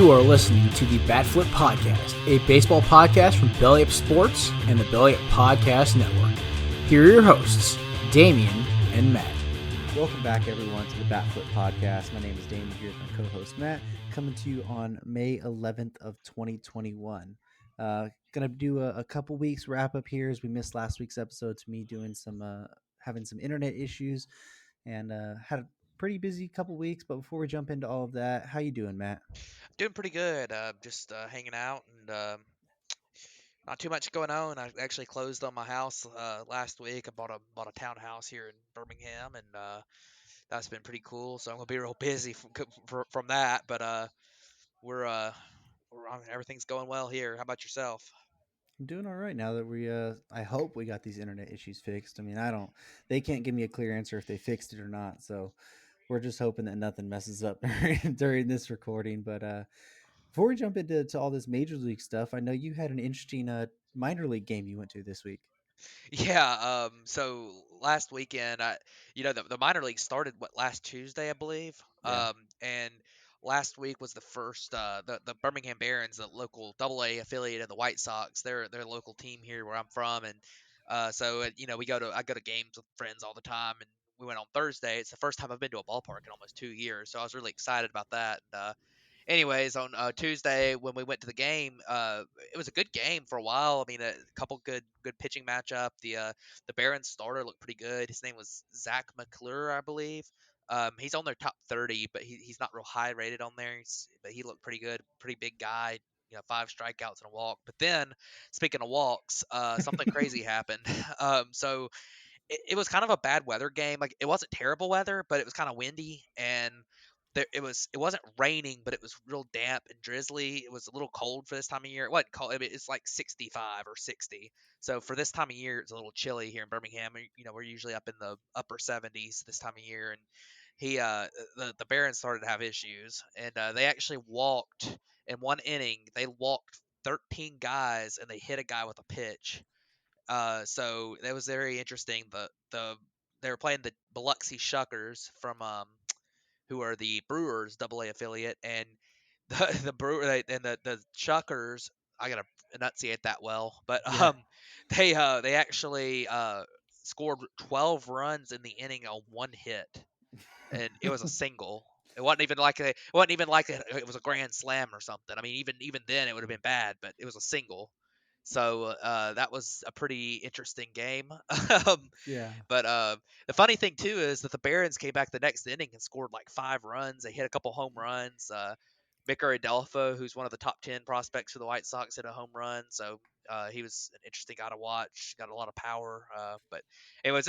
You are listening to the Batflip Podcast, a baseball podcast from Belly Up Sports and the Belly Up Podcast Network. Here are your hosts, Damian and Matt. Welcome back, everyone, to the Batflip Podcast. My name is Damian, here with my co-host Matt, coming to you on May 11th of 2021. Gonna do a couple weeks wrap up here as we missed last week's episode to me doing having some internet issues and had a pretty busy couple weeks. But before we jump into all of that, how you doing, Matt? Doing pretty good. Just hanging out and not too much going on. I actually closed on my house last week. I bought a townhouse here in Birmingham, and that's been pretty cool. So I'm gonna be real busy from that. But everything's going well here. How about yourself? I'm doing all right now that I hope we got these internet issues fixed. I mean, they can't give me a clear answer if they fixed it or not. So we're just hoping that nothing messes up during this recording. But before we jump into all this major league stuff, I know you had an interesting minor league game you went to this week. Yeah. So last weekend, the minor league started last Tuesday, I believe. Yeah. And last week was the first. The Birmingham Barons, the local Double A affiliate of the White Sox. They're a local team here where I'm from, and I go to games with friends all the time, and we went on Thursday. It's the first time I've been to a ballpark in almost 2 years, so I was really excited about that. Anyways, on Tuesday when we went to the game, it was a good game for a while. I mean, a couple good pitching matchup. The Barons starter looked pretty good. His name was Zach McClure, I believe. He's on their top 30, but he's not real high rated on there. But he looked pretty good, pretty big guy. 5 strikeouts and a walk. But then, speaking of walks, something crazy happened. So it was kind of a bad weather game. Like, it wasn't terrible weather, but it was kind of windy, and it wasn't raining, but it was real damp and drizzly. It was a little cold for this time of year. It wasn't cold. I mean, it's like 65 or 60. So for this time of year, it's a little chilly here in Birmingham. We're usually up in the upper 70s this time of year, and he the Barons started to have issues, and they actually walked in one inning. They walked 13 guys, and they hit a guy with a pitch. So that was very interesting. They were playing the Biloxi Shuckers from who are the Brewers Double A affiliate, and the Brewer and the Shuckers. I gotta enunciate that well, but Yeah. they actually scored 12 runs in the inning on one hit, and it was a single. It wasn't even like it was a grand slam or something. I mean, even then it would have been bad, but it was a single. So that was a pretty interesting game. um, Yeah. but the funny thing too is that the Barons came back the next inning and scored like 5 runs. They hit a couple home runs. Micker Adelpho, who's one of the top 10 prospects for the White Sox, hit a home run. So he was an interesting guy to watch. Got a lot of power. But it was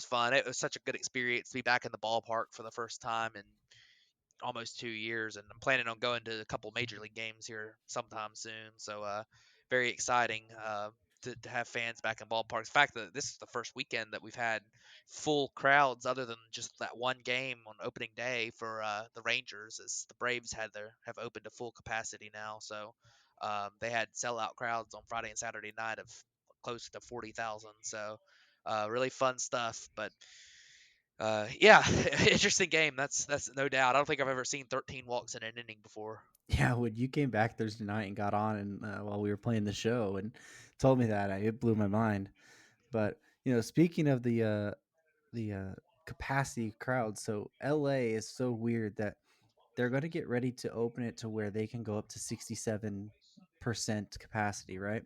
fun. It was such a good experience to be back in the ballpark for the first time in almost 2 years, and I'm planning on going to a couple major league games here sometime soon. So very exciting to have fans back in ballparks. The fact that this is the first weekend that we've had full crowds, other than just that one game on opening day for the Rangers, as the Braves have opened to full capacity now. So they had sellout crowds on Friday and Saturday night of close to 40,000. So really fun stuff, but yeah, interesting game. That's no doubt. I don't think I've ever seen 13 walks in an inning before. Yeah. When you came back Thursday night and got on and while we were playing the show and told me that, it blew my mind. But speaking of the capacity crowd, so LA is so weird that they're going to get ready to open it to where they can go up to 67% capacity, right?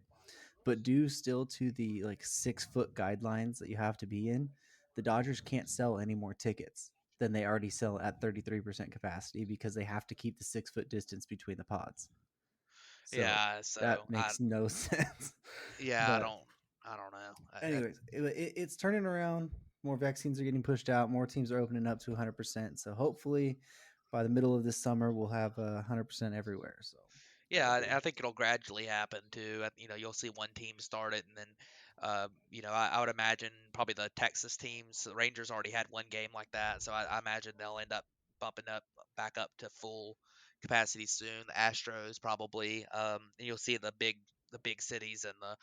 But due still to the like 6 foot guidelines that you have to be in, the Dodgers can't sell any more tickets than they already sell at 33% capacity because they have to keep the 6 foot distance between the pods. So Yeah, so that I makes no sense. yeah, But I don't know. anyways, it's turning around. More vaccines are getting pushed out. More teams are opening up to 100%. So hopefully by the middle of this summer, we'll have 100% everywhere. So Yeah, hopefully. I think it'll gradually happen too. You'll see one team start it, and then, I would imagine probably the Texas teams. The Rangers already had one game like that, so I imagine they'll end up bumping up back up to full capacity soon. The Astros probably, and you'll see the big cities and the,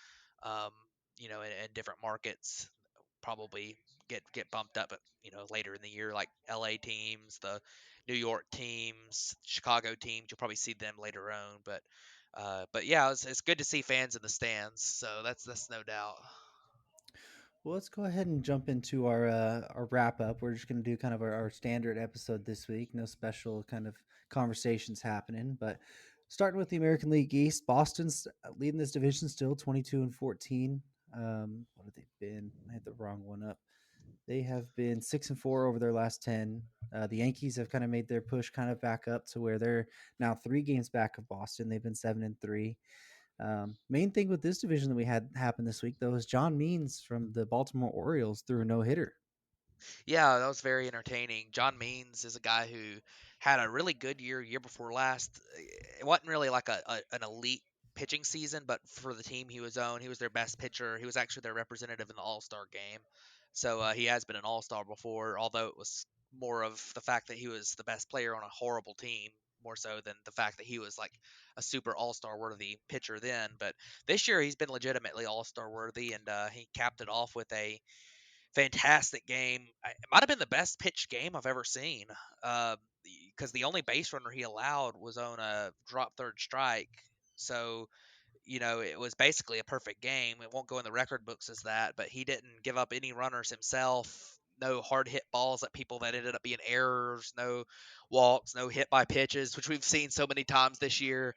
in different markets probably get bumped up, later in the year, like LA teams, the New York teams, Chicago teams. You'll probably see them later on, but yeah, it's good to see fans in the stands. So that's no doubt. Well, let's go ahead and jump into our wrap up. We're just going to do kind of our standard episode this week. No special kind of conversations happening, but starting with the American League East, Boston's leading this division still 22-14. What have they been? I had the wrong one up. They have been 6-4 over their last 10. The Yankees have kind of made their push kind of back up to where they're now 3 games back of Boston. They've been 7-3. Main thing with this division that we had happen this week, though, is John Means from the Baltimore Orioles threw a no hitter. Yeah, that was very entertaining. John Means is a guy who had a really good year before last. It wasn't really like an elite pitching season, but for the team he was on, he was their best pitcher. He was actually their representative in the All Star game. So he has been an All Star before, although it was more of the fact that he was the best player on a horrible team, more so than the fact that he was like a super All Star worthy pitcher then. But this year he's been legitimately All Star worthy, and he capped it off with a fantastic game. It might have been the best pitched game I've ever seen. Because the only base runner he allowed was on a drop third strike. So, it was basically a perfect game. It won't go in the record books as that, but he didn't give up any runners himself. No hard hit balls at people that ended up being errors. No walks. No hit by pitches, which we've seen so many times this year.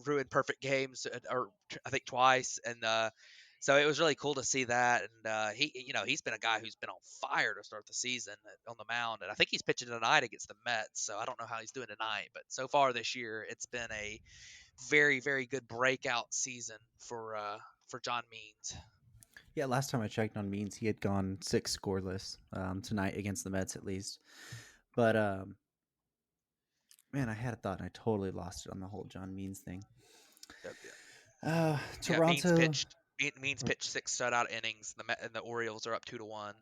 Ruined perfect games, or I think twice. And so it was really cool to see that. And he's been a guy who's been on fire to start the season on the mound. And I think he's pitching tonight against the Mets. So I don't know how he's doing tonight, but so far this year, it's been a very, very good breakout season for John Means. Yeah, last time I checked on Means, he had gone 6 scoreless tonight against the Mets at least. But man, I had a thought and I totally lost it on the whole John Means thing. Yeah, yeah. Toronto. Means pitched 6 shutout innings. And the Orioles are up 2-1.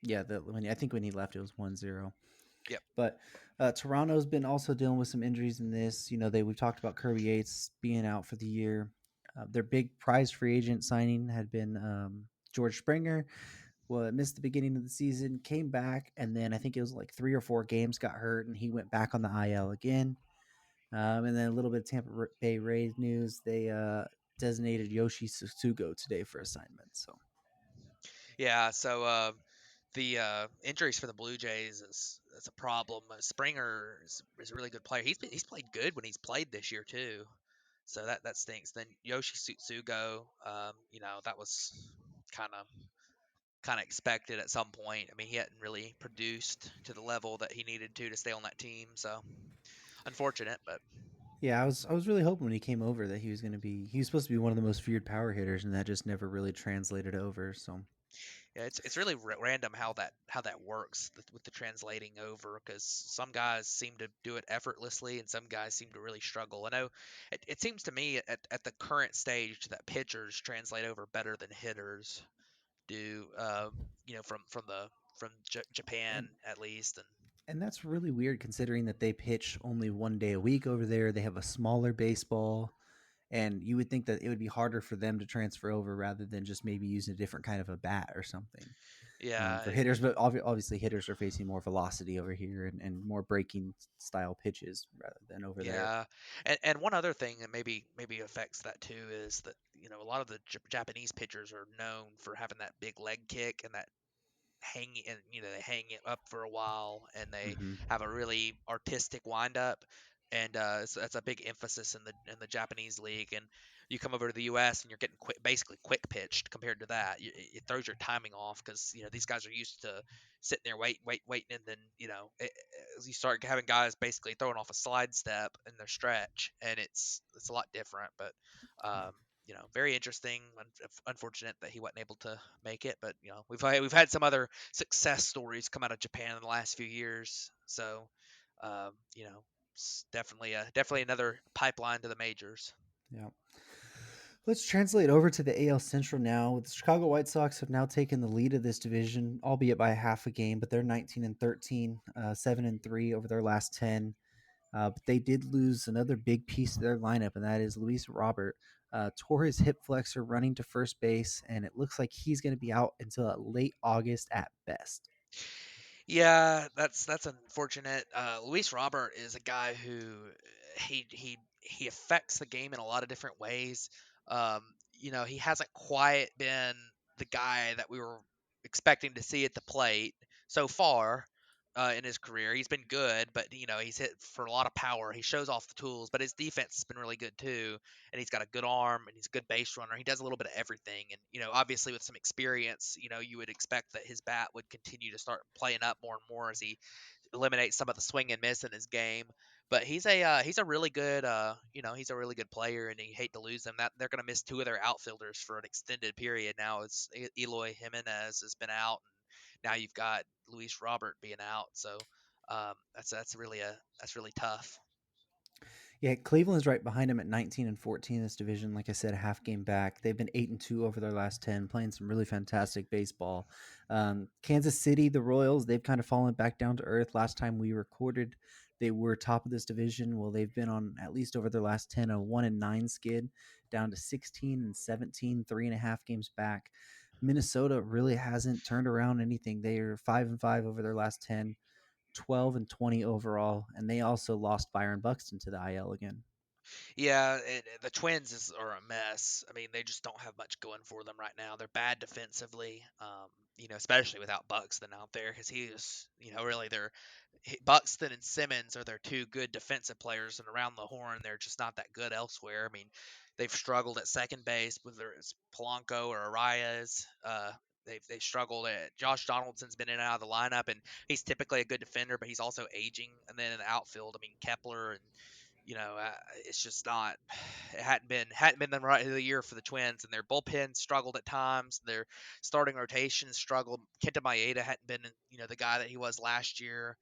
Yeah, I think when he left, it was 1-0. Yep. But Toronto's been also dealing with some injuries in this. We've talked about Kirby Yates being out for the year. Their big prize free agent signing had been George Springer. Well, missed the beginning of the season, came back, and then I think it was like 3 or 4 games got hurt, and he went back on the IL again. And then a little bit of Tampa Bay Rays news. They designated Yoshi Susugo today for assignment. So Yeah. So the injuries for the Blue Jays is a problem. Springer is a really good player. He's played good when he's played this year too. So that stinks. Then Yoshi Sugo, that was kind of kind of expected at some point. I mean, he hadn't really produced to the level that he needed to stay on that team. So unfortunate, but yeah, I was really hoping when he came over that he was supposed to be one of the most feared power hitters, and that just never really translated over. So yeah, it's really random how that works with the translating over, because some guys seem to do it effortlessly and some guys seem to really struggle. I know it seems to me at the current stage that pitchers translate over better than hitters do. From Japan and at least. And and that's really weird considering that they pitch only 1 day a week over there. They have a smaller baseball, and you would think that it would be harder for them to transfer over rather than just maybe using a different kind of a bat or something. yeah, For hitters, but obviously hitters are facing more velocity over here and more breaking style pitches rather than over there. yeah, and one other thing that maybe affects that too is that a lot of the Japanese pitchers are known for having that big leg kick and that hang and they hang it up for a while and they Hmm. have a really artistic windup, and so that's a big emphasis in the Japanese league. And you come over to the U.S. and you're getting basically quick pitched compared to that. It throws your timing off because these guys are used to sitting there waiting, and then you start having guys basically throwing off a slide step in their stretch, and it's a lot different. But um, very interesting. Unfortunate that he wasn't able to make it, but we've had some other success stories come out of Japan in the last few years. So, it's definitely another pipeline to the majors. Yeah. Let's translate over to the AL Central now. The Chicago White Sox have now taken the lead of this division, albeit by half a game, but they're 19-13, 7-3 over their last 10. But they did lose another big piece of their lineup, and that is Luis Robert. tore his hip flexor running to first base, and it looks like he's going to be out until late August at best. Yeah, that's unfortunate. Luis Robert is a guy who he affects the game in a lot of different ways. He hasn't quite been the guy that we were expecting to see at the plate so far in his career. He's been good, but he's hit for a lot of power. He shows off the tools, but his defense has been really good too. And he's got a good arm, and he's a good base runner. He does a little bit of everything. And obviously with some experience, you would expect that his bat would continue to start playing up more and more as he eliminates some of the swing and miss in his game. But he's a really good he's a really good player, and you hate to lose him. That they're going to miss two of their outfielders for an extended period now. It's Eloy Jimenez has been out, and now you've got Luis Robert being out. So that's really tough. Yeah, Cleveland's right behind him at 19 and 14 in this division. Like I said, a half game back. They've been 8-2 over their last 10, playing some really fantastic baseball. Kansas City, the Royals, they've kind of fallen back down to earth. Last time we recorded, they were top of this division. Well, they've been on, at least over their last 10, a 1-9 skid, down to 16 and 17, 3.5 games back. Minnesota really hasn't turned around anything. They are 5-5 over their last 10. 12 and 20 overall, and they also lost Byron Buxton to the IL again. Yeah, the Twins are a mess. I mean, they just don't have much going for them right now. They're bad defensively, especially without Buxton out there because he is, really Buxton and Simmons are their two good defensive players, and around the horn, they're just not that good elsewhere. I mean, they've struggled at second base, whether it's Polanco or Arias. They've struggled at Josh Donaldson's been in and out of the lineup, and he's typically a good defender, but he's also aging. And then in the outfield, I mean, Kepler and it's just not. It hadn't been the year for the Twins, and their bullpen struggled at times. Their starting rotation struggled. Kenta Maeda hadn't been, the guy that he was last year.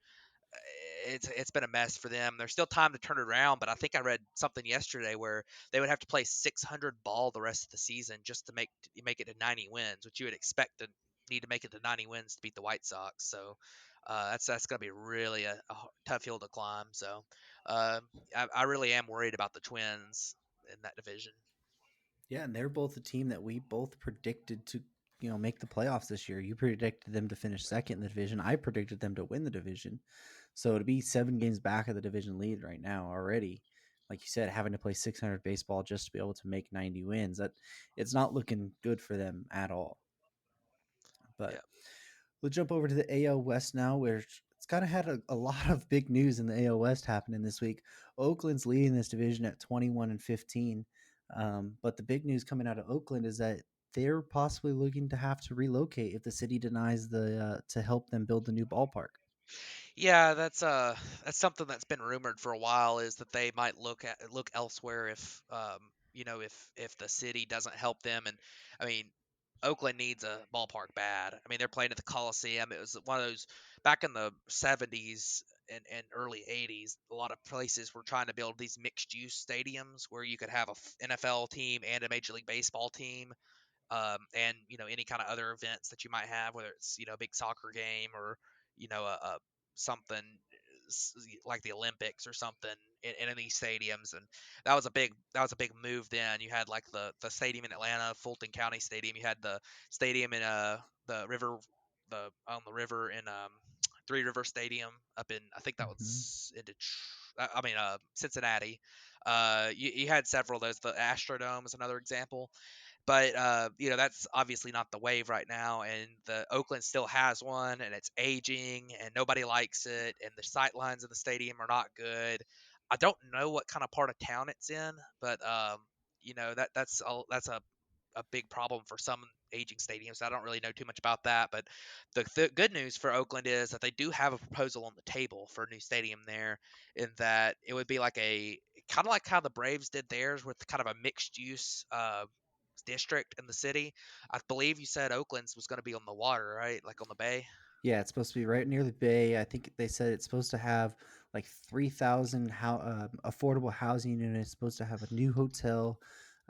It's been a mess for them. There's still time to turn it around, but I think I read something yesterday where they would have to play 600 ball the rest of the season just to make it to 90 wins, which you would expect to need to make it to 90 wins to beat the White Sox. So that's going to be really a tough hill to climb. So uh, I really am worried about the Twins in that division. Yeah, and they're both a team that we both predicted to, make the playoffs this year. You predicted them to finish second in the division. I predicted them to win the division. So to be 7 games back of the division lead right now already, like you said, having to play 600 baseball just to be able to make 90 wins, that it's not looking good for them at all. But Yeah. we'll jump over to the AL West now, where it's kind of had a lot of big news in the AL West happening this week. Oakland's leading this division at 21 and 15. But the big news coming out of Oakland is that they're possibly looking to have to relocate if the city denies to help them build the new ballpark. Yeah, that's something that's been rumored for a while is that they might look elsewhere if if the city doesn't help them. And I mean, Oakland needs a ballpark bad. I mean, they're playing at the Coliseum. It was one of those back in the 70s and early 80s. A lot of places were trying to build these mixed use stadiums where you could have a NFL team and a Major League Baseball team, and any kind of other events that you might have, whether it's a big soccer game or a something like the Olympics or something in these stadiums. And that was a big move. Then you had like the stadium in Atlanta, Fulton County Stadium. You had the stadium in the river, on the river in Three River Stadium up in, I think that Mm-hmm. was in Cincinnati. You had several of those. The Astrodome is another example. But that's obviously not the wave right now, and the Oakland still has one, and it's aging, and nobody likes it, and the sight lines in the stadium are not good. I don't know what kind of part of town it's in, but that's a big problem for some aging stadiums. I don't really know too much about that, but the good news for Oakland is that they do have a proposal on the table for a new stadium there, in that it would be like a kind of like how the Braves did theirs with kind of a mixed use district in the city. I believe you said Oakland's was going to be on the water, right? Like on the bay. Yeah, it's supposed to be right near the bay. I think they said it's supposed to have like 3,000 affordable housing units. It's supposed to have a new hotel,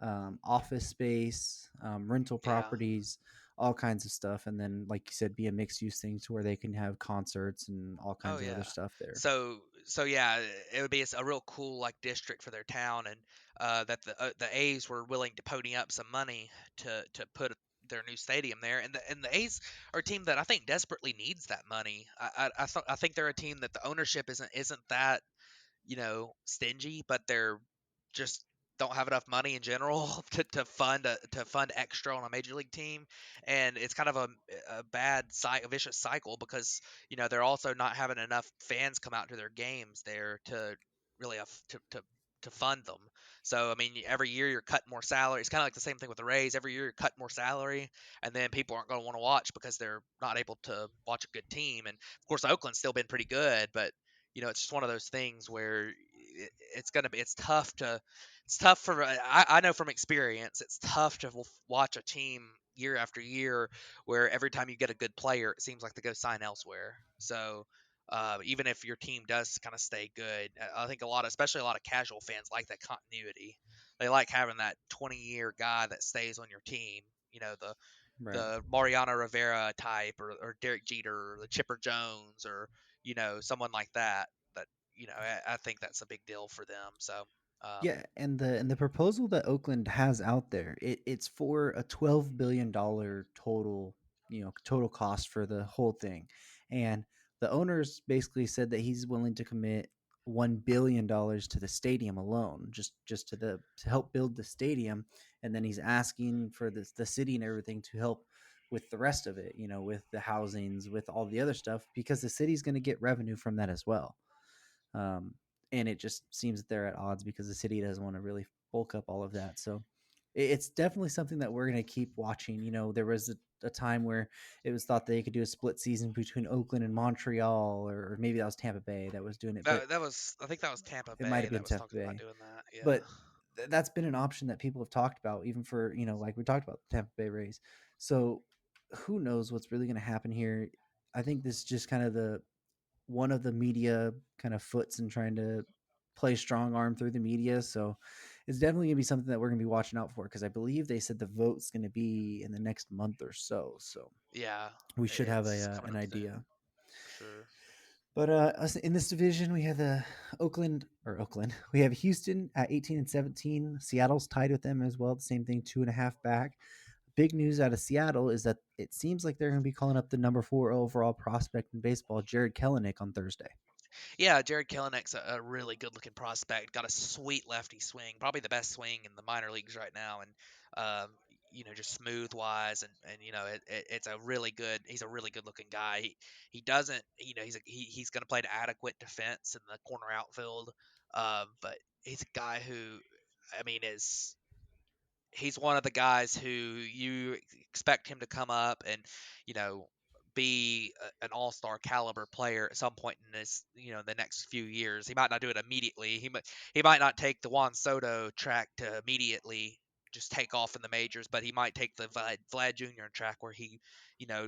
office space, rental Yeah. properties, all kinds of stuff. And then, like you said, be a mixed use thing to where they can have concerts and all Oh kinds of other yeah. stuff there. So yeah, it would be a real cool like district for their town, and that the A's were willing to pony up some money to put their new stadium there, and the A's are a team that I think desperately needs that money. I think they're a team that the ownership isn't that stingy, but they're just don't have enough money in general to fund extra on a major league team, and it's kind of a a vicious cycle because they're also not having enough fans come out to their games there to really to fund them. So I mean, every year you're cutting more salary. It's kind of like the same thing with the Rays. Every year you're cutting more salary, and then people aren't going to want to watch because they're not able to watch a good team. And of course, Oakland's still been pretty good, but it's just one of those things where it's tough for I know from experience it's tough to watch a team year after year where every time you get a good player it seems like they go sign elsewhere. So even if your team does kind of stay good, I think especially a lot of casual fans like that continuity. They like having that 20-year guy that stays on your team. The Right. the Mariano Rivera type, or Derek Jeter, or the Chipper Jones, or someone like that. That I think that's a big deal for them. So um, Yeah, and the proposal that Oakland has out there, it's for a $12 billion total, total cost for the whole thing, and the owners basically said that he's willing to commit $1 billion to the stadium alone, just to help build the stadium, and then he's asking for the city and everything to help with the rest of it, with the housings, with all the other stuff, because the city's going to get revenue from that as well. Um, and it just seems that they're at odds because the city doesn't want to really bulk up all of that. So it's definitely something that we're going to keep watching. There was a time where it was thought they could do a split season between Oakland and Montreal, or maybe that was Tampa Bay that was doing it, but I think that was Tampa it might Bay have that been was Tampa talking about Bay. doing that. Yeah. But that's been an option that people have talked about, even for, like we talked about the Tampa Bay Rays. So who knows what's really going to happen here? I think this is just kind of the one of the media kind of foots and trying to play strong arm through the media. So it's definitely going to be something that we're going to be watching out for, because I believe they said the vote's going to be in the next month or so. So Yeah, we should have it's coming an up idea. soon for sure. But in this division, we have the Oakland. We have Houston at 18 and 17. Seattle's tied with them as well. The same thing, 2.5 back. Big news out of Seattle is that it seems like they're going to be calling up the number 4 overall prospect in baseball, Jared Kelenic, on Thursday. Yeah, Jared Kelenick's a really good looking prospect. Got a sweet lefty swing, probably the best swing in the minor leagues right now, and just smooth wise, and it's a really good. He's a really good looking guy. He doesn't, he's going to play an adequate defense in the corner outfield, but he's a guy who, I mean, is he's one of the guys who you expect him to come up and you know be an all-star caliber player at some point in this the next few years. He might not do it immediately. He might not take the Juan Soto track to immediately just take off in the majors, but he might take the Vlad Jr. track where he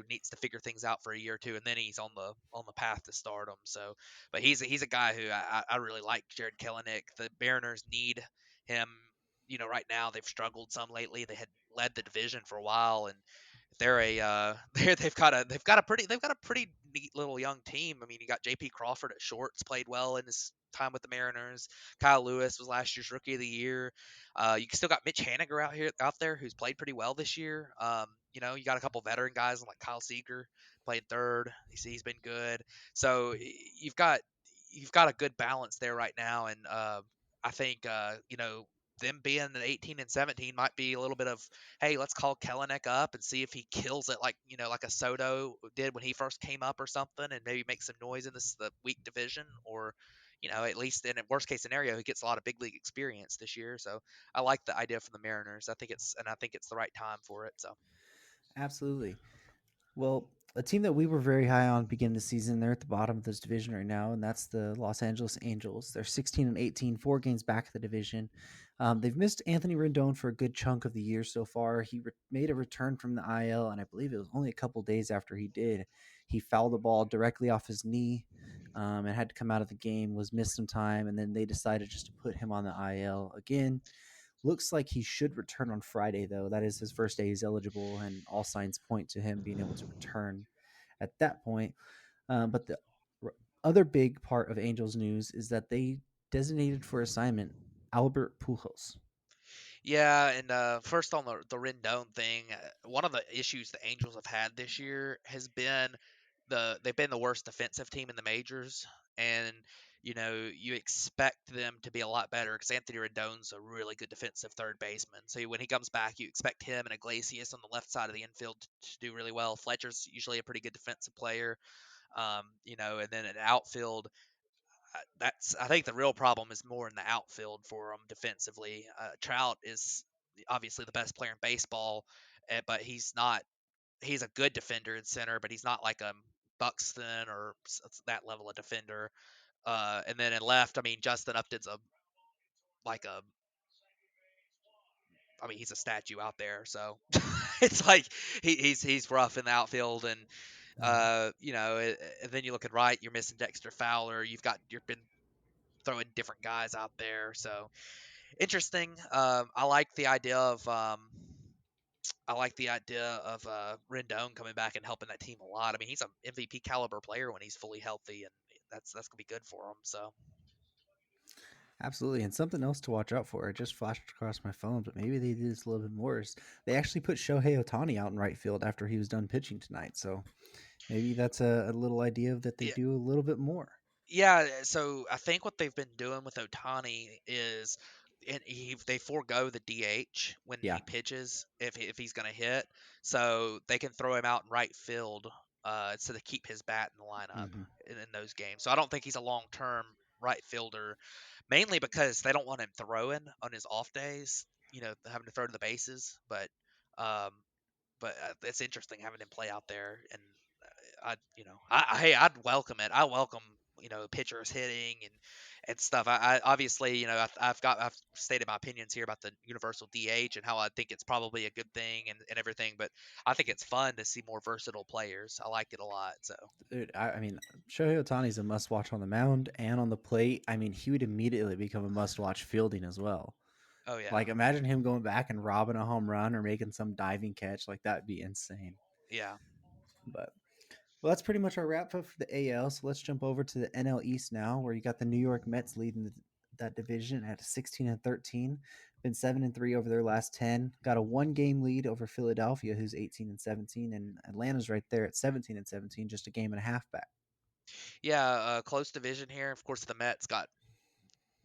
needs to figure things out for a year or two, and then he's on the path to stardom. So but he's a guy who I really like. Jared Kelenic. The Mariners need him. Right now they've struggled some lately. They had led the division for a while, and they're a they've got a pretty neat little young team. I mean, you got J.P. Crawford at shorts, played well in his time with the Mariners. Kyle Lewis was last year's Rookie of the Year. You still got Mitch Haniger out there who's played pretty well this year. You got a couple veteran guys like Kyle Seager played third. He's been good. So you've got a good balance there right now, and I think them being at 18 and 17 might be a little bit of, hey, let's call Kelenic up and see if he kills it like like a Soto did when he first came up or something, and maybe make some noise in the weak division, or at least in a worst case scenario he gets a lot of big league experience this year. So I like the idea from the Mariners. I think it's the right time for it. So Absolutely. Well, a team that we were very high on beginning the season, they're at the bottom of this division right now, and that's the Los Angeles Angels. They're 16 and 18, 4 games back of the division. They've missed Anthony Rendon for a good chunk of the year so far. He made a return from the IL, and I believe it was only a couple days after he did. He fouled the ball directly off his knee, and had to come out of the game, was missed some time, and then they decided just to put him on the IL again. Looks like he should return on Friday, though. That is his first day he's eligible, and all signs point to him being able to return at that point. But the other big part of Angels news is that they designated for assignment Albert Pujols. Yeah, and first on the Rendon thing, one of the issues the Angels have had this year has been they've been the worst defensive team in the majors, and you expect them to be a lot better because Anthony Rendon's a really good defensive third baseman. So when he comes back, you expect him and Iglesias on the left side of the infield to do really well. Fletcher's usually a pretty good defensive player, and then in outfield, I think the real problem is more in the outfield for them defensively. Trout is obviously the best player in baseball, but he's not. He's a good defender in center, but he's not like a Buxton or that level of defender. And then in left, I mean, Justin Upton's like a I mean, he's a statue out there. So it's like he's rough in the outfield, and Mhm. and then you look at right, you're missing Dexter Fowler. You've been throwing different guys out there, so interesting. I like the idea of Rendon coming back and helping that team a lot. I mean, he's an MVP caliber player when he's fully healthy, and that's gonna be good for him. So Absolutely. And something else to watch out for. It just flashed across my phone, but maybe they did this a little bit more. Is they actually put Shohei Otani out in right field after he was done pitching tonight. So maybe that's a little idea that they yeah, do a little bit more. yeah. So I think what they've been doing with Otani is, they forego the DH when Yeah. he pitches if he's gonna hit, so they can throw him out in right field, so to keep his bat in the lineup Hmm. in those games. So I don't think he's a long term right fielder, mainly because they don't want him throwing on his off days. Having to throw to the bases, um, but it's interesting having him play out there, and hey, I'd welcome it. I welcome pitchers hitting and stuff. I obviously I've stated my opinions here about the universal DH and how I think it's probably a good thing and everything, but I think it's fun to see more versatile players. I like it a lot. So Dude, I mean, Shohei Otani's a must watch on the mound and on the plate. I mean, he would immediately become a must watch fielding as well. oh yeah, Like, imagine him going back and robbing a home run or making some diving catch. Like, that'd be insane. yeah. But well, that's pretty much our wrap up for the AL. So let's jump over to the NL East now, where you got the New York Mets leading that division at 16-13. Been 7-3 over their last 10. Got a 1 game lead over Philadelphia, who's 18-17, and Atlanta's right there at 17-17, just a game and a half back. Yeah, close division here. Of course, the Mets got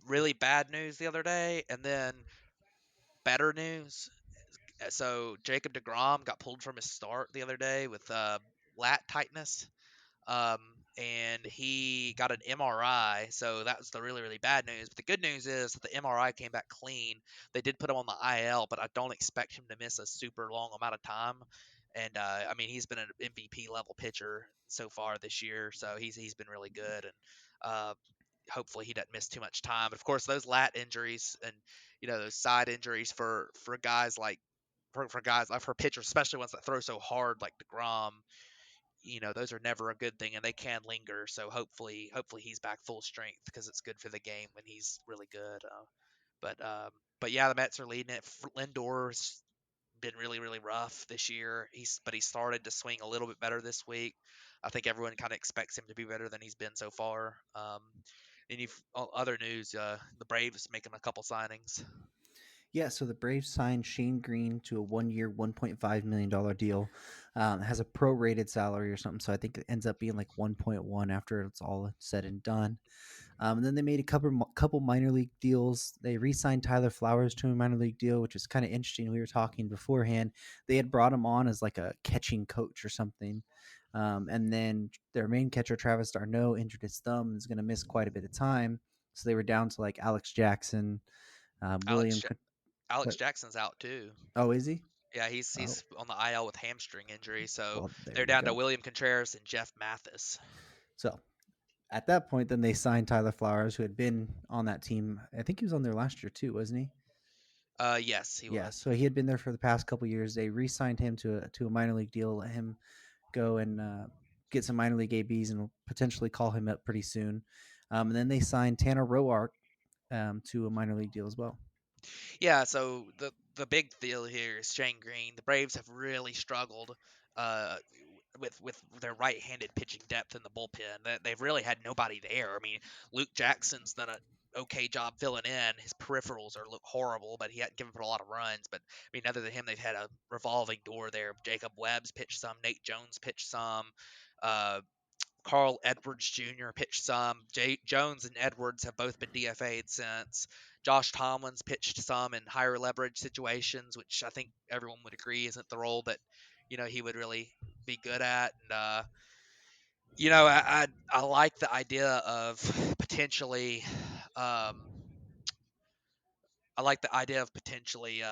really bad news the other day, and then better news. So Jacob DeGrom got pulled from his start the other day with lat tightness, um, and he got an MRI. So that was the really really bad news. But the good news is that the MRI came back clean. They did put him on the IL, but I don't expect him to miss a super long amount of time. And I mean, he's been an MVP level pitcher so far this year, so he's been really good, and uh, hopefully he doesn't miss too much time. But of course, those lat injuries and those side injuries for guys like for guys for pitchers, especially ones that throw so hard like Degrom, those are never a good thing and they can linger. So hopefully he's back full strength because it's good for the game when he's really good. But but yeah, the Mets are leading it. Lindor's been really really rough this year. He started to swing a little bit better this week. I think everyone kind of expects him to be better than he's been so far. And you've other news, the Braves making a couple signings. Yeah, so the Braves signed Shane Green to a 1 year, $1.5 million deal. Has a prorated salary or something, so I think it ends up being like 1.1 after it's all said and done. And then they made a couple minor league deals. They re-signed Tyler Flowers to a minor league deal, which is kind of interesting. We were talking beforehand. They had brought him on as like a catching coach or something. And then their main catcher, Travis d'Arnaud, injured his thumb and is going to miss quite a bit of time. So they were down to like Alex Jackson, Alex William. ja- Alex But Jackson's out too. oh, is he? Yeah, Oh, he's on the IL with hamstring injury, so well, there they're you down to go. William Contreras and Jeff Mathis. So at that point, then they signed Tyler Flowers, who had been on that team. I think he was on there last year too, wasn't he? Yes, he Yeah, was. so he had been there for the past couple years. They re-signed him to a minor league deal, let him go and get some minor league ABs, and potentially call him up pretty soon. And then they signed Tanner Roark to a minor league deal as well. Yeah, so the big deal here is Shane Green. The Braves have really struggled uh, with their right-handed pitching depth in the bullpen. They've really had nobody there. I mean, Luke Jackson's done okay job filling in. His peripherals look horrible, but he hadn't given up a lot of runs. But I mean, other than him, they've had a revolving door there. Jacob Webb's pitched some, Nate Jones pitched some, uh, Carl Edwards Jr. pitched some. Jones and Edwards have both been DFA'd since. Josh Tomlin's pitched some in higher leverage situations, which I think everyone would agree isn't the role that he would really be good at. And I like the idea of potentially. Um, I like the idea of potentially,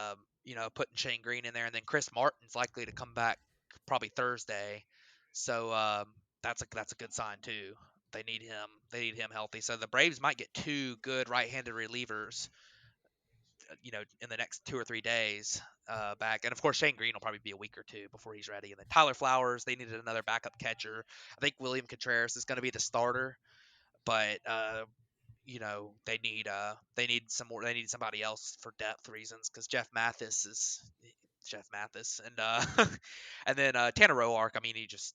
putting Shane Green in there, and then Chris Martin's likely to come back probably Thursday, so that's a good sign too. They need him. They need him healthy. So the Braves might get two good right-handed relievers, in the next 2 or 3 days back. And of course, Shane Green will probably be a week or two before he's ready. And then Tyler Flowers, they needed another backup catcher. I think William Contreras is going to be the starter, but they need some more. They need somebody else for depth reasons because Jeff Mathis is Jeff Mathis, and and then Tanner Roark. I mean, he just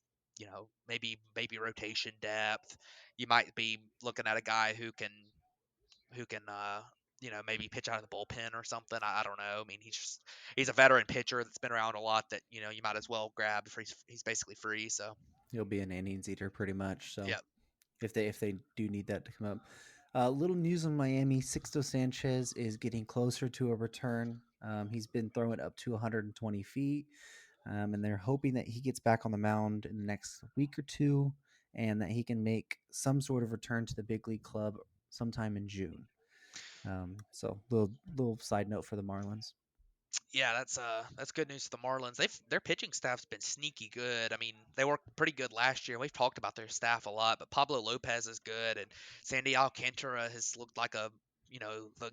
maybe rotation depth. You might be looking at a guy who can maybe pitch out of the bullpen or something. I don't know. I mean, he's a veteran pitcher that's been around a lot that you might as well grab for he's basically free. So He'll be an innings eater pretty much. So yeah. if they do need that to come up. Little news on Miami: Sixto Sanchez is getting closer to a return. He's been throwing up to 120 feet, and they're hoping that he gets back on the mound in the next week or two, and that he can make some sort of return to the big league club sometime in June. So little side note for the Marlins. Yeah, that's good news to the Marlins. Their pitching staff's been sneaky good. I mean, they were pretty good last year. We've talked about their staff a lot, but Pablo Lopez is good, and Sandy Alcantara has looked like the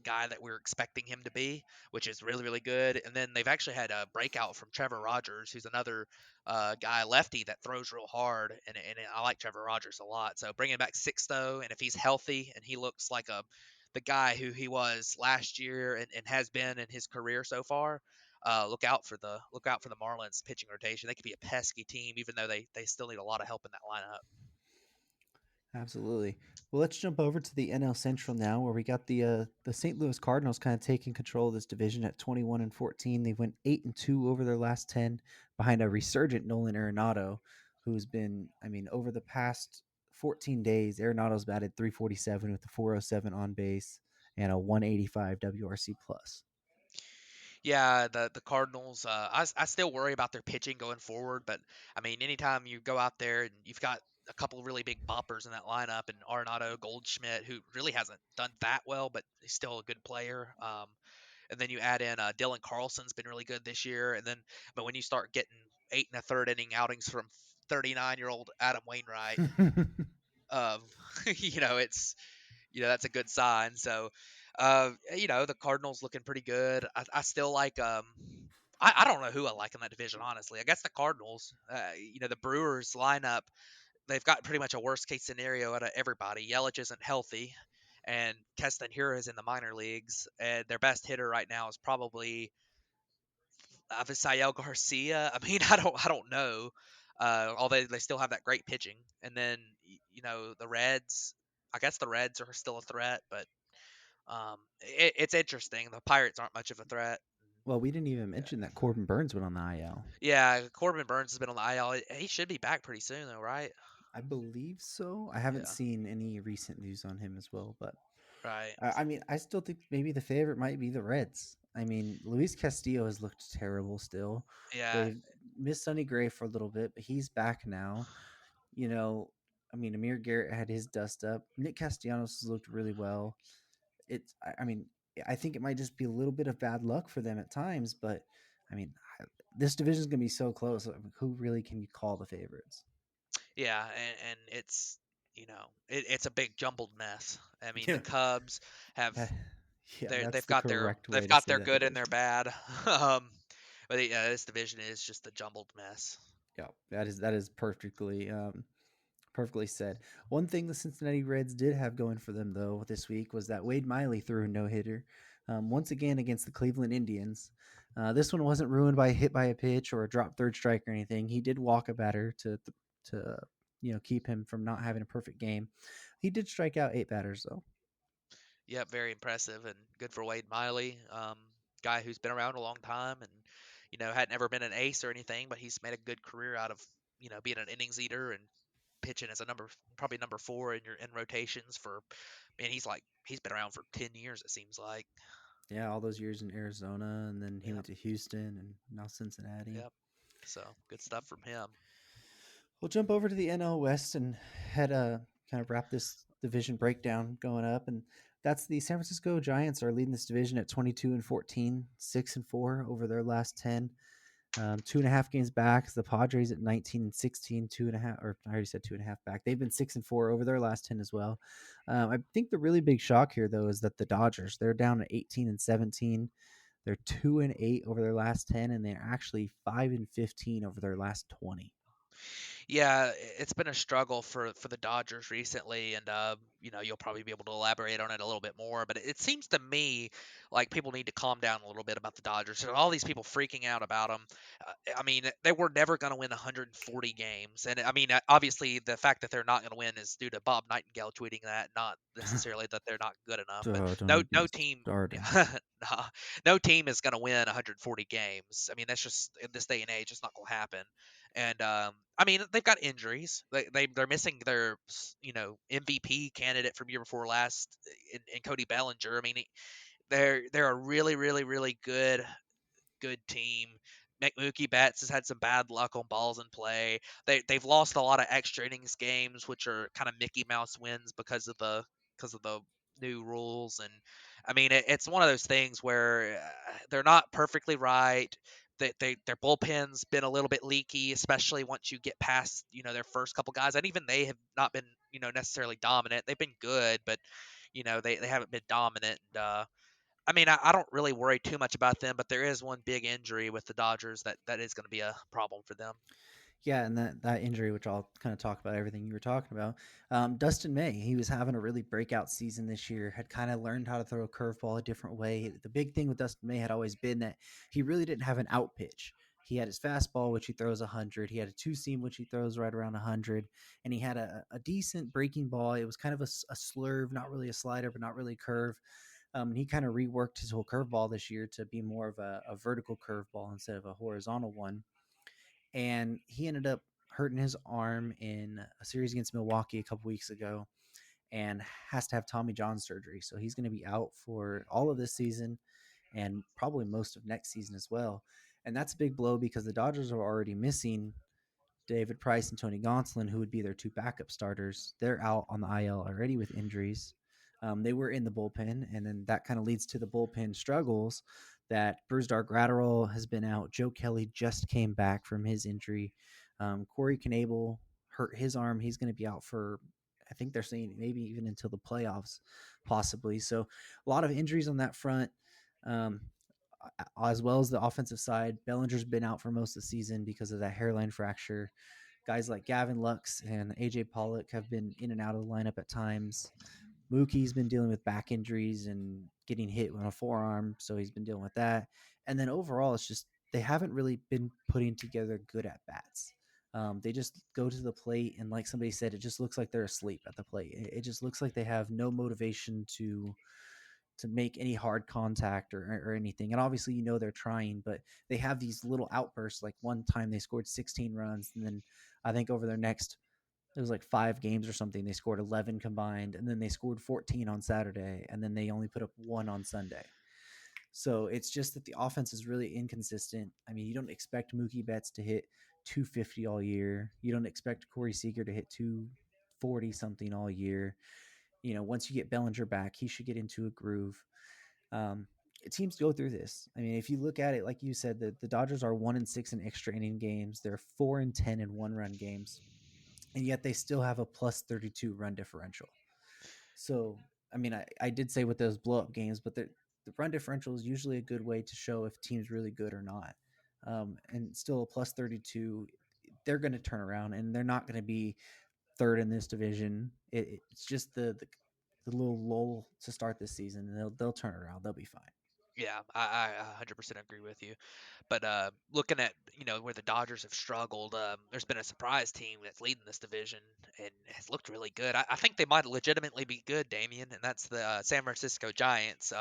guy that we are expecting him to be, which is really really good. And then they've actually had a breakout from Trevor Rogers, who's another guy lefty that throws real hard, and I like Trevor Rogers a lot. So bringing back Sixto, and if he's healthy and he looks like the guy who he was last year and has been in his career so far. Look out for the Marlins pitching rotation. They could be a pesky team, even though they still need a lot of help in that lineup. Absolutely. Well, let's jump over to the NL Central now, where we got the St. Louis Cardinals kind of taking control of this division at 21-14. They went 8-2 over their last 10, behind a resurgent Nolan Arenado, who's been, I mean, over the past 14 days, Arenado's batted 347 with a 407 on base and a 185 WRC plus. Yeah, the Cardinals. I still worry about their pitching going forward, but I mean, anytime you go out there and you've got a couple of really big boppers in that lineup, and Arenado, Goldschmidt, who really hasn't done that well, but he's still a good player. And then you add in Dylan Carlson's been really good this year, but when you start getting 8 and a third inning outings from 39-year-old Adam Wainwright, um, it's that's a good sign. So, the Cardinals looking pretty good. I still like. I don't know who I like in that division, honestly. I guess the Cardinals. The Brewers lineup. They've got pretty much a worst case scenario out of everybody. Yelich isn't healthy, and Keston Hiura is in the minor leagues, and their best hitter right now is probably Avisail Garcia. I mean, I don't know. Although they still have that great pitching, and then the Reds. I guess the Reds are still a threat, but it's interesting. The Pirates aren't much of a threat. Well, we didn't even mention that Corbin Burns went on the IL. Yeah, Corbin Burns has been on the IL. He should be back pretty soon, though, right? I believe so. I haven't Yeah, seen any recent news on him as well, but right. I mean, I still think maybe the favorite might be the Reds. I mean, Luis Castillo has looked terrible still. Yeah, They've missed Sonny Gray for a little bit, but he's back now. You know, I mean, Amir Garrett had his dust up. Nick Castellanos has looked really well. I mean, I think it might just be a little bit of bad luck for them at times, but I mean, this division is going to be so close. I mean, who really can you call the favorites? yeah, and it's a big jumbled mess. I mean, the Yeah, Cubs have that, yeah, their that's they've the got their correct way they've to got say their that good and their division. bad. But yeah, this division is just a jumbled mess. Yeah, that is perfectly said. One thing the Cincinnati Reds did have going for them though this week was that Wade Miley threw a no hitter once again against the Cleveland Indians. This one wasn't ruined by a hit by a pitch or a drop third strike or anything. He did walk a batter to keep him from not having a perfect game. He did strike out 8 batters though. Yep, very impressive and good for Wade Miley. Guy who's been around a long time and hadn't ever been an ace or anything, but he's made a good career out of being an innings eater and pitching as a probably number four in your in rotations for. Man, he's been around for 10 years. It seems like. Yeah, all those years in Arizona, and then he Yep. went to Houston and now Cincinnati. Yep. So good stuff from him. We'll jump over to the NL West and head kind of wrap this division breakdown going up, and that's the San Francisco Giants are leading this division at 22-14, 6-4 over their last 10. 2.5 games back. The Padres at 19-16, 2.5, or I already said 2.5 back. They've been 6-4 over their last 10 as well. I think the really big shock here, though, is that the Dodgers, they're down at 18-17. They're 2-8 over their last 10, and they're actually 5-15 over their last 20. Yeah, it's been a struggle for the Dodgers recently, and you'll probably be able to elaborate on it a little bit more. But it seems to me like people need to calm down a little bit about the Dodgers. There's all these people freaking out about them. I mean, they were never going to win 140 games, and I mean, obviously, the fact that they're not going to win is due to Bob Nightingale tweeting that, not necessarily that they're not good enough. But Don't no, even get no me team. started. Nah, no team is going to win 140 games. I mean, that's just in this day and age, it's not going to happen. And I mean, they've got injuries. They're missing their MVP candidate from year before last in Cody Bellinger. I mean, they're a really really really good team. Mookie Betts has had some bad luck on balls in play. They've lost a lot of extra innings games, which are kind of Mickey Mouse wins because of the new rules. And I mean, it's one of those things where they're not perfectly right. Their bullpen's been a little bit leaky, especially once you get past their first couple guys, and even they have not been necessarily dominant. They've been good, but they haven't been dominant. And, I mean, I don't really worry too much about them, but there is one big injury with the Dodgers that is going to be a problem for them. Yeah, and that injury, which I'll kind of talk about everything you were talking about. Dustin May, he was having a really breakout season this year, had kind of learned how to throw a curveball a different way. The big thing with Dustin May had always been that he really didn't have an out pitch. He had his fastball, which he throws 100. He had a two seam, which he throws right around 100. And he had a decent breaking ball. It was kind of a slurve, not really a slider, but not really a curve. He kind of reworked his whole curveball this year to be more of a vertical curveball instead of a horizontal one, and he ended up hurting his arm in a series against Milwaukee a couple weeks ago and has to have Tommy John surgery. So he's going to be out for all of this season and probably most of next season as well. And that's a big blow because the Dodgers are already missing David Price and Tony Gonsolin, who would be their two backup starters. They're out on the IL already with injuries. They were in the bullpen, and then that kind of leads to the bullpen struggles that Brusdar Gratterall has been out. Joe Kelly just came back from his injury. Corey Knable hurt his arm. He's going to be out for, I think they're saying maybe even until the playoffs, possibly. So a lot of injuries on that front. Um, as well as the offensive side, Bellinger's been out for most of the season because of that hairline fracture. Guys like Gavin Lux and AJ Pollock have been in and out of the lineup at times. Mookie's been dealing with back injuries and getting hit on a forearm, so he's been dealing with that. And then overall, it's just they haven't really been putting together good at bats. They just go to the plate, and like somebody said, it just looks like they're asleep at the plate. It just looks like they have no motivation to make any hard contact or anything. And obviously, they're trying, but they have these little outbursts. Like one time they scored 16 runs, and then I think over their next, it was like 5 games or something, they scored 11 combined, and then they scored 14 on Saturday, and then they only put up 1 on Sunday. So it's just that the offense is really inconsistent. I mean, you don't expect Mookie Betts to hit 250 all year. You don't expect Corey Seager to hit 240 something all year. Once you get Bellinger back, he should get into a groove. Teams go through this. I mean, if you look at it, like you said, the Dodgers are 1-6 in extra inning games. They're 4-10 in one-run games, and yet they still have a plus 32 run differential. So, I mean, I did say with those blow-up games, but the run differential is usually a good way to show if team's really good or not. And still a plus 32, they're going to turn around, and they're not going to be third in this division. It's just the little lull to start this season, and they'll turn around. They'll be fine. Yeah, I 100% agree with you. But looking at where the Dodgers have struggled, there's been a surprise team that's leading this division and has looked really good. I think they might legitimately be good, Damien, and that's the San Francisco Giants.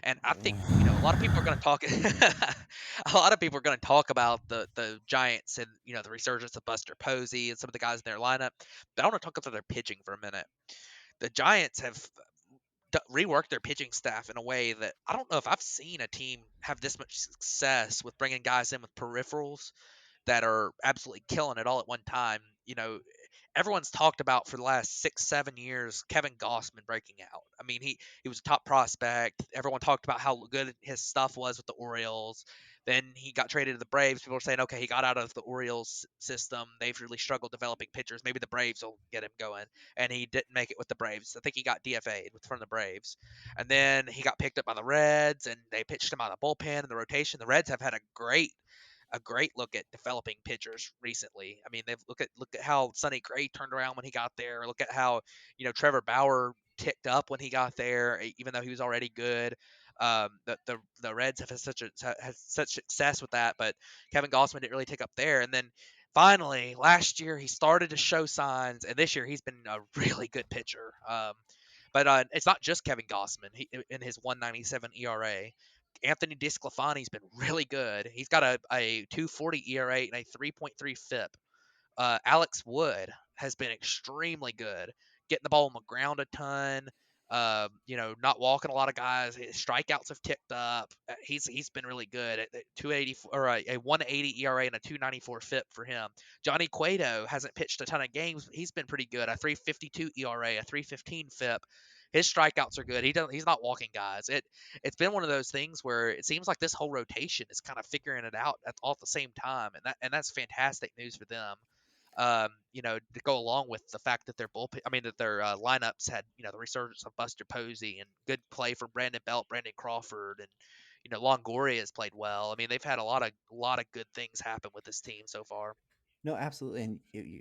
And I think a lot of people are going to talk. A lot of people are going to talk about the Giants and the resurgence of Buster Posey and some of the guys in their lineup. But I want to talk about their pitching for a minute. The Giants have rework their pitching staff in a way that I don't know if I've seen a team have this much success with bringing guys in with peripherals that are absolutely killing it all at one time. Everyone's talked about for the last 6, 7 years Kevin Gossman breaking out. I mean, he was a top prospect. Everyone talked about how good his stuff was with the Orioles. Then he got traded to the Braves. People were saying, okay, he got out of the Orioles system. They've really struggled developing pitchers. Maybe the Braves will get him going. And he didn't make it with the Braves. I think he got DFA'd from the Braves. And then he got picked up by the Reds, and they pitched him out of the bullpen and the rotation. The Reds have had a great look at developing pitchers recently. I mean, they've look at how Sonny Gray turned around when he got there. Look at how Trevor Bauer ticked up when he got there, even though he was already good. The Reds have had such success with that, but Kevin Gossman didn't really take up there. And then finally, last year he started to show signs, and this year he's been a really good pitcher. But it's not just Kevin Gossman. In his 1.97 ERA, Anthony DeSclafani's been really good. He's got a 2.40 ERA and a 3.3 FIP. Alex Wood has been extremely good, getting the ball on the ground a ton. Not walking a lot of guys. His strikeouts have ticked up. He's been really good at 284 or a 180 ERA and a 294 FIP for him. Johnny Cueto hasn't pitched a ton of games. He's been pretty good. A 352 ERA, a 315 FIP. His strikeouts are good. He's not walking guys. It's been one of those things where it seems like this whole rotation is kind of figuring it out all at the same time, and that's fantastic news for them. To go along with the fact that their lineups had the resurgence of Buster Posey and good play from Brandon Belt, Brandon Crawford, and Longoria has played well. I mean, they've had a lot of good things happen with this team so far. No, absolutely. And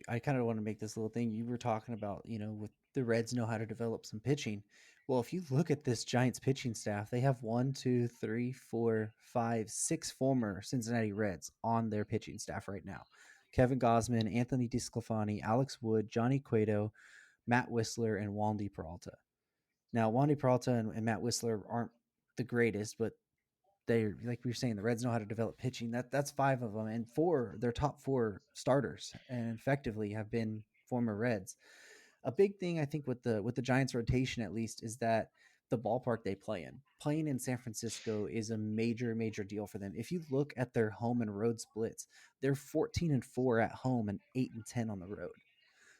I kind of want to make this little thing you were talking about, with the Reds know how to develop some pitching. Well, if you look at this Giants pitching staff, they have 1, 2, 3, 4, 5, 6 former Cincinnati Reds on their pitching staff right now. Kevin Gosman, Anthony DeSclafani, Alex Wood, Johnny Cueto, Matt Whistler, and Wandy Peralta. Now, Wandy Peralta and Matt Whistler aren't the greatest, but they, like we were saying, the Reds know how to develop pitching. That's 5 of them, and their top 4 starters, and effectively have been former Reds. A big thing I think with the Giants rotation, at least, is that the ballpark they play in. Playing in San Francisco is a major deal for them. If you look at their home and road splits, they're 14-4 at home and 8-10 on the road.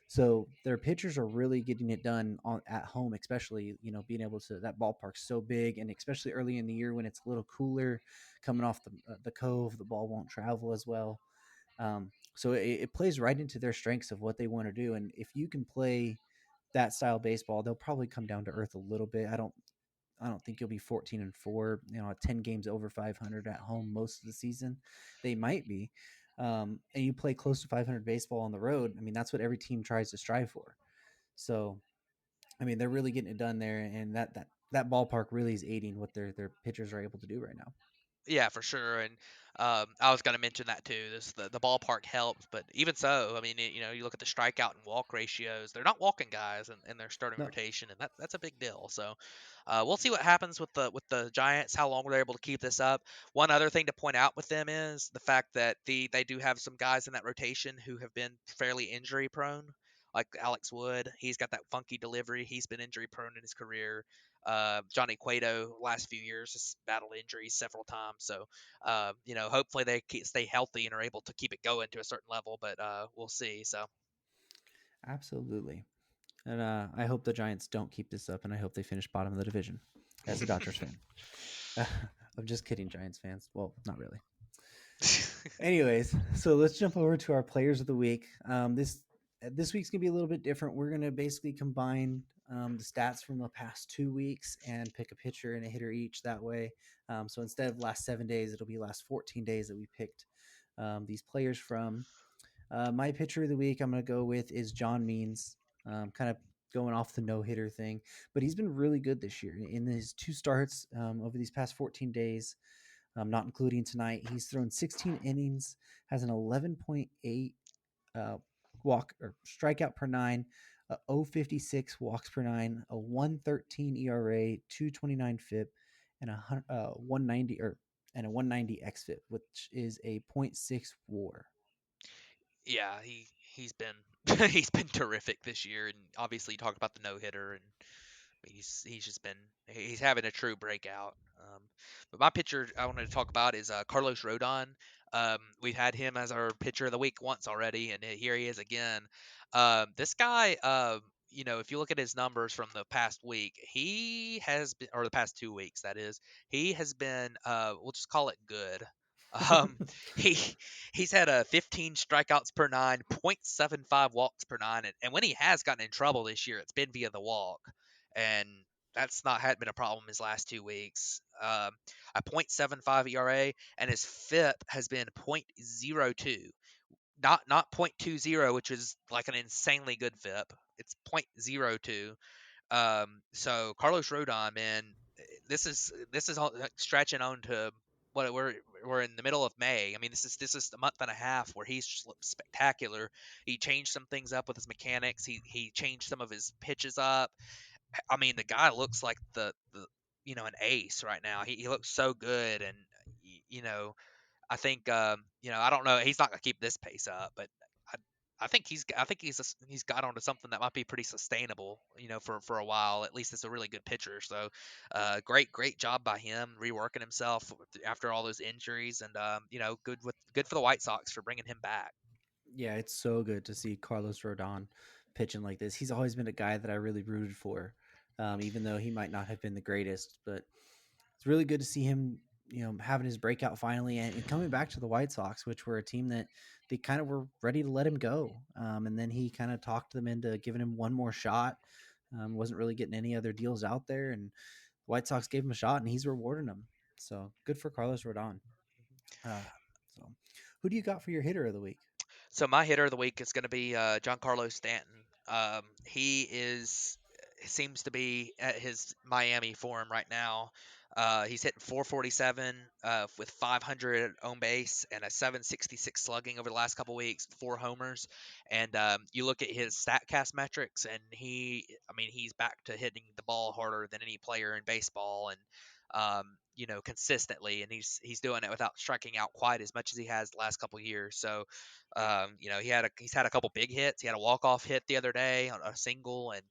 So their pitchers are really getting it done at home, especially, being able to, that ballpark's so big, and especially early in the year when it's a little cooler coming off the cove, the ball won't travel as well. So it plays right into their strengths of what they want to do. And if you can play that style of baseball, they'll probably come down to earth a little bit. I don't think you'll be 14-4, 10 games over 500 at home most of the season. They might be. And you play close to 500 baseball on the road. I mean, that's what every team tries to strive for. So, I mean, they're really getting it done there, and that ballpark really is aiding what their pitchers are able to do right now. Yeah, for sure. And I was going to mention that too. The ballpark helps, but even so, I mean, you look at the strikeout and walk ratios. They're not walking guys in their starting No, rotation, and that's a big deal. So we'll see what happens with the Giants. How long they're able to keep this up. One other thing to point out with them is the fact that they do have some guys in that rotation who have been fairly injury prone. Like Alex Wood, he's got that funky delivery. He's been injury prone in his career. Johnny Cueto last few years has battled injuries several times. So, hopefully they stay healthy and are able to keep it going to a certain level, but we'll see. So, absolutely. And I hope the Giants don't keep this up, and I hope they finish bottom of the division as a Dodgers fan. I'm just kidding, Giants fans. Well, not really. Anyways, so let's jump over to our players of the week. This week's gonna be a little bit different. We're gonna basically combine the stats from the past 2 weeks and pick a pitcher and a hitter each that way. So instead of last 7 days, it'll be last 14 days that we picked these players from. My pitcher of the week I'm gonna go with is John Means. Kind of going off the no hitter thing, but he's been really good this year in his two starts over these past 14 days, not including tonight. He's thrown 16 innings, has an 11.8 uh, walk or strikeout per nine, 0.56 walks per nine, a 1.13 ERA, 2.29 FIP, and a 190 and a 190 xFIP, which is a .6 WAR. Yeah, he's been he's been terrific this year, and obviously you talked about the no hitter, and I mean, he's just been he's having a true breakout. But my pitcher I wanted to talk about is Carlos Rodon. We've had him as our pitcher of the week once already, and here he is again. This guy, if you look at his numbers from the past week, he has been, or the past 2 weeks, that is, he has been, we'll just call it good. Um, he he's had a 15 strikeouts per nine, .75 walks per nine, and when he has gotten in trouble this year, it's been via the walk, and that's not had been a problem his last 2 weeks. A .75 ERA, and his FIP has been .02, not .20, which is like an insanely good FIP. It's .02. So Carlos Rodon, man, this is all stretching on to what we're in the middle of May. I mean, this is a month and a half where he's just looked spectacular. He changed some things up with his mechanics. He changed some of his pitches up. I mean, the guy looks like the an ace right now. He looks so good, and I think I don't know. He's not gonna keep this pace up, but I think he's got onto something that might be pretty sustainable, for a while. At least it's a really good pitcher. So, great job by him reworking himself after all those injuries, and good for the White Sox for bringing him back. Yeah, it's so good to see Carlos Rodon pitching like this. He's always been a guy that I really rooted for, even though he might not have been the greatest. But it's really good to see him, having his breakout finally and coming back to the White Sox, which were a team that they kind of were ready to let him go. And then he kind of talked them into giving him one more shot. Wasn't really getting any other deals out there, and the White Sox gave him a shot, and he's rewarding them. So good for Carlos Rodon. Uh, so, who do you got for your hitter of the week? So my hitter of the week is going to be Giancarlo Stanton. He seems to be at his Miami form right now. He's hitting 447 with 500 on base and a 766 slugging over the last couple weeks, 4 homers. And you look at his Statcast metrics, and I mean, he's back to hitting the ball harder than any player in baseball, and consistently, and he's doing it without striking out quite as much as he has the last couple years. So, he's had a couple big hits. He had a walk off hit the other day on a single, and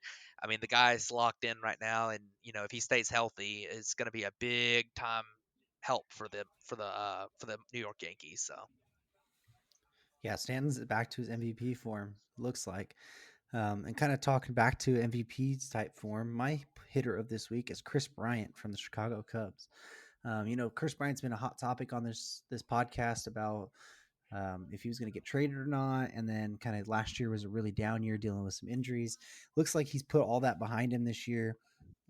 I mean, the guy's locked in right now, and if he stays healthy, it's going to be a big time help for the New York Yankees. So Yeah, Stanton's back to his MVP form, looks like. And kind of talking back to MVP type form, my hitter of this week is Chris Bryant from the Chicago Cubs. Chris Bryant's been a hot topic on this podcast about if he was going to get traded or not. And then kind of last year was a really down year dealing with some injuries. Looks like he's put all that behind him this year.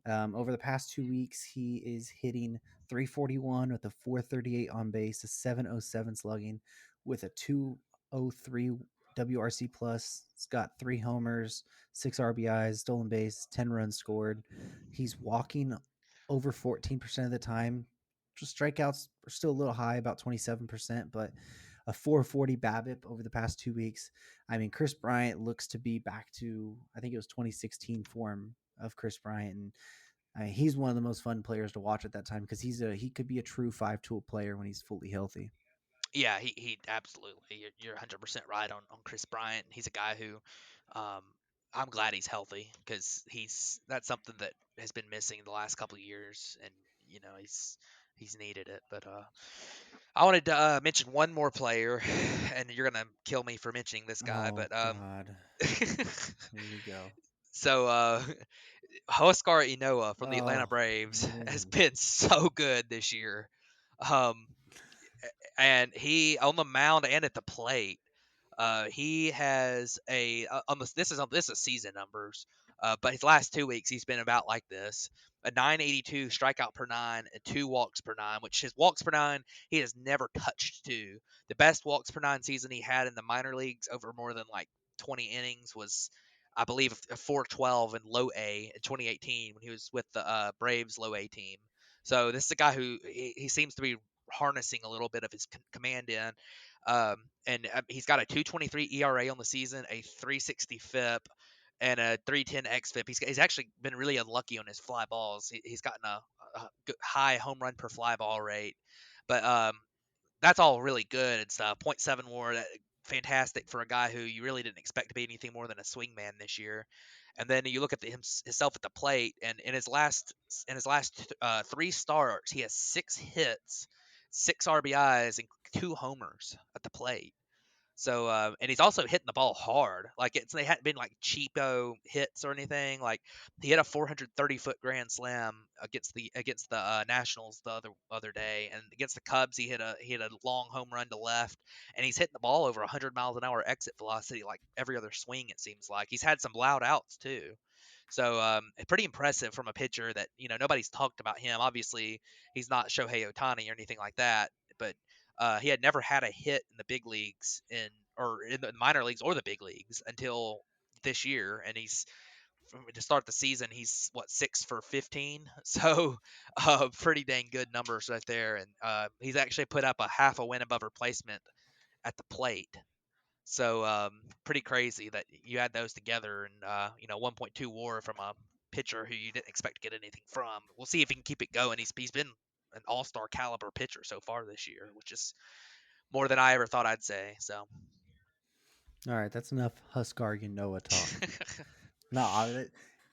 Over the past 2 weeks, he is hitting 341 with a 438 on base, a 707 slugging, with a 203 WRC plus. It's got 3 homers, 6 RBIs, stolen base, 10 runs scored. He's walking over 14% of the time. Just strikeouts are still a little high, about 27%, but a 440 BABIP over the past 2 weeks. I mean, Chris Bryant looks to be back to, I think it was 2016 form of Chris Bryant. And he's one of the most fun players to watch at that time because he could be a true 5-tool player when he's fully healthy. yeah, he absolutely. You're 100% right on Chris Bryant. He's a guy who, um, I'm glad he's healthy because that's something that has been missing the last couple of years, and he's needed it. But I wanted to mention one more player, and you're gonna kill me for mentioning this guy, Oh but God, here we go. so Huascar Inoa from the Atlanta Oh Braves has no. been so good this year. Um, and he on the mound and at the plate. He has on this is season numbers, but his last 2 weeks he's been about like this: a 982 strikeout per nine and 2 walks per nine, which his walks per nine he has never touched two. The best walks per nine season he had in the minor leagues over more than like 20 innings was I believe, a 412 in low A in 2018 when he was with the Braves low A team. So this is a guy who he seems to be harnessing a little bit of his command in. And he's got a 2.23 ERA on the season, a 3.60 FIP, and a 3.10 xFIP. He's actually been really unlucky on his fly balls. He's gotten a high home run per fly ball rate, but that's all really good and stuff. .7 WAR, fantastic for a guy who you really didn't expect to be anything more than a swingman this year. And then you look at himself at the plate, and in his last 3 starts, he has 6 hits, 6 RBIs, and 2 homers at the plate. So, and he's also hitting the ball hard. Like they hadn't been like cheapo hits or anything. Like he hit a 430-foot grand slam against the Nationals the other day, and against the Cubs he hit a long home run to left, and he's hitting the ball over 100 miles an hour exit velocity like every other swing. It seems like he's had some loud outs too. So pretty impressive from a pitcher that nobody's talked about him. Obviously, he's not Shohei Ohtani or anything like that, but he had never had a hit in the big leagues or in the minor leagues or the big leagues until this year, and to start the season he's 6 for 15, so pretty dang good numbers right there, and he's actually put up a half a win above replacement at the plate. So pretty crazy that you add those together, and 1.2 WAR from a pitcher who you didn't expect to get anything from. We'll see if he can keep it going. He's been an all-star caliber pitcher so far this year, which is more than I ever thought I'd say. So All right, that's enough Huskar Noah talk. No,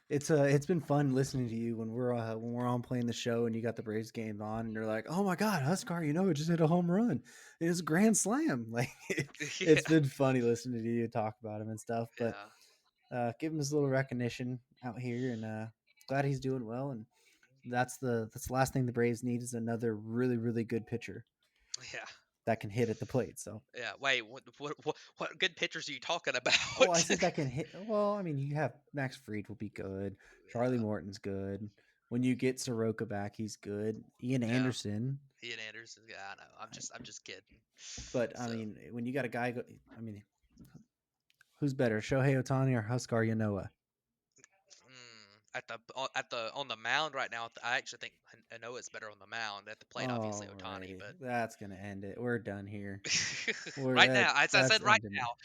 it's been fun listening to you when we're on playing the show and you got the Braves game on and you're like, oh my God, Huskar just hit a home run. It was a grand slam. Like it's been funny listening to you talk about him and stuff. But give him his little recognition out here, and glad he's doing well. And that's the last thing the Braves need is another really, really good pitcher. Yeah. That can hit at the plate. So yeah, wait, what good pitchers are you talking about? Oh, I said that can hit. Well, I mean, you have Max Fried will be good. Charlie Morton's good. When you get Soroka back, he's good. Ian Anderson. Yeah, I know. I'm just kidding. But I mean, when you got a guy, who's better, Shohei Ohtani or Huskar Yanoa? On the mound right now, I actually think Anoa's better on the mound. At the plate, obviously Ohtani, but that's gonna end it. We're done here. Right now, as I said, right now,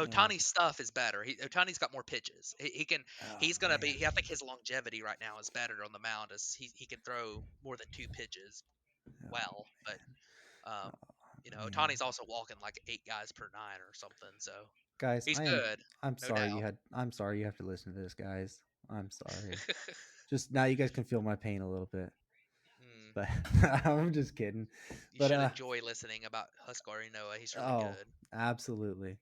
Ohtani's stuff is better. Otani's got more pitches. He's gonna be. I think his longevity right now is better on the mound, as he can throw more than 2 pitches well. But Otani's also walking like 8 guys per 9 or something. So guys, he's good. I'm sorry you have to listen to this, guys. I'm sorry. Just now, you guys can feel my pain a little bit. But I'm just kidding. You should enjoy listening about Huskar Noah. He's really good. Absolutely.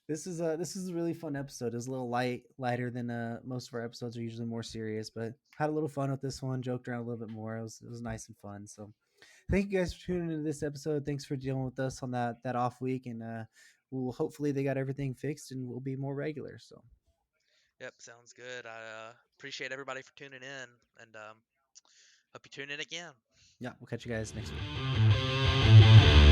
This is a really fun episode. It was a little lighter than most of our episodes are usually more serious, but had a little fun with this one. Joked around a little bit more. It was nice and fun. So thank you guys for tuning into this episode. Thanks for dealing with us on that off week, and we'll hopefully they got everything fixed and we'll be more regular. So. Yep, sounds good. I appreciate everybody for tuning in, and hope you tune in again. Yeah, we'll catch you guys next week.